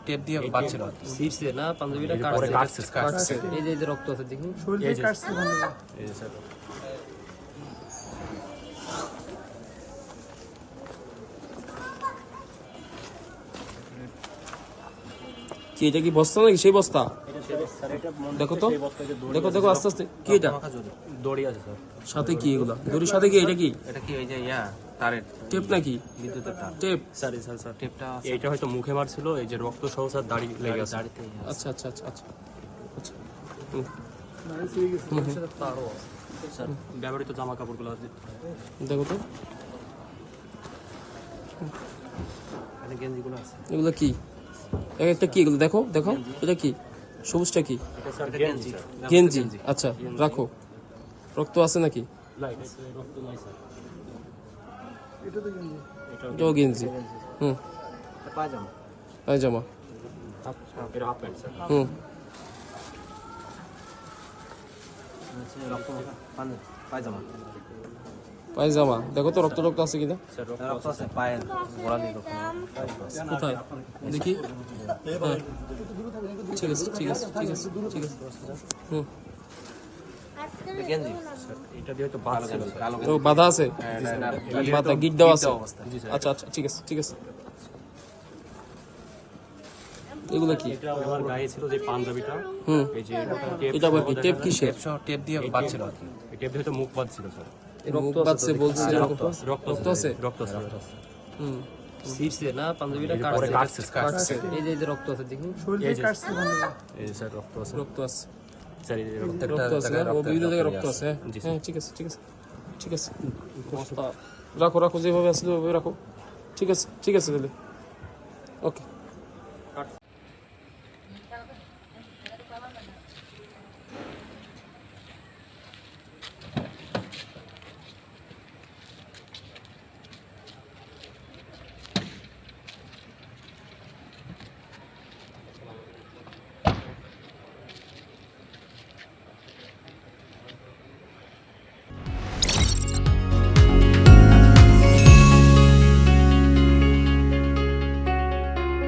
Tape দিয়ে বাঁধছিল আর কি। সিটছে না পাঞ্জাবিটা পরে কাটছে এই যে রক্ত আছে দেখুন শরীরে কাটছে ভালো। এই যে স্যার কি এটা কি বস্তা নাকি সেই বস্তা? দেখো তো, দেখো দেখো আস্তে আস্তে। কি এটা? দড়ি আছে স্যার। সাথে কি এগুলা? দড়ির সাথে কি এটা কি? এটা কি এই যে তারের টেপ নাকি? বিদ্যুতের তার। টেপ? স্যার স্যার টেপটা এইটা হয়তো মুখে মারছিল এই যে রক্ত সহ স্যার দাড়ি লেগে আছে দাড়িতে আচ্ছা আচ্ছা আচ্ছা আচ্ছা আচ্ছা। নাইস হয়ে গেছে। তারও স্যার ব্যবহৃত জামা কাপড়গুলো আছে দেখো তো এখানে গেঞ্জিগুলো আছে। এগুলো কি? এক একটা কি এগুলো? দেখো দেখো এটা কি? সবুজটা কি? এটা স্যার গেঞ্জি গেঞ্জি। আচ্ছা রাখো। রক্ত আছে নাকি? নাই রক্ত নাই স্যার এটা তো গেঞ্জি। এটাও গেঞ্জি। হুম, পায়জামা পায়জামা। এটা হাফ প্যান্ট স্যার হুম, পায়জামা পায়জামা। দেখো তো রক্ত রক্ত আছে কিনা? স্যার রক্ত আছে পায়ের গোড়ালি রক্ত। কোথায় দেখি? হ্যাঁ। ঠিক আছে ঠিক আছে ঠিক আছে ঠিক আছে। হুম, গেঞ্জি এটা দিয়ে হয়তো বাদ ছিল কালো তো বাধা আছে? গেঞ্জি বাধা গিট দেওয়া আছে? অবস্থা। আচ্ছা আচ্ছা ঠিক আছে ঠিক আছে। এগুলো কি? এটা আমার গায়ে ছিল যে পাঞ্জাবিটা হুম, এই যে এটা আবার কি? টেপ কিসের? টেপ সহ টেপ দিয়ে বাঁধছিল আর কি। এই টেপ দিয়ে হয়তো মুখ বাদ ছিল স্যার মুখ বাদছে বলছে এরকম। রক্ত আছে? রক্ত স্যার হুম, সিটছে না পাঞ্জাবিটা পরে কাটছে কাটছে। এই যে রক্ত আছে দেখুন শরীরে কাটছে ভালো। এই যে স্যার রক্ত আছে রক্ত আছে। স্যার এই যে রক্ত রক্ত আছে না? ও বিভিন্ন জায়গায় রক্ত আছে। হ্যাঁ হ্যাঁ ঠিক আছে ঠিক আছে ঠিক আছে। রাখো রাখো যেভাবে আসলে ওইভাবে রাখো। ঠিক আছে ঠিক আছে তাহলে ওকে।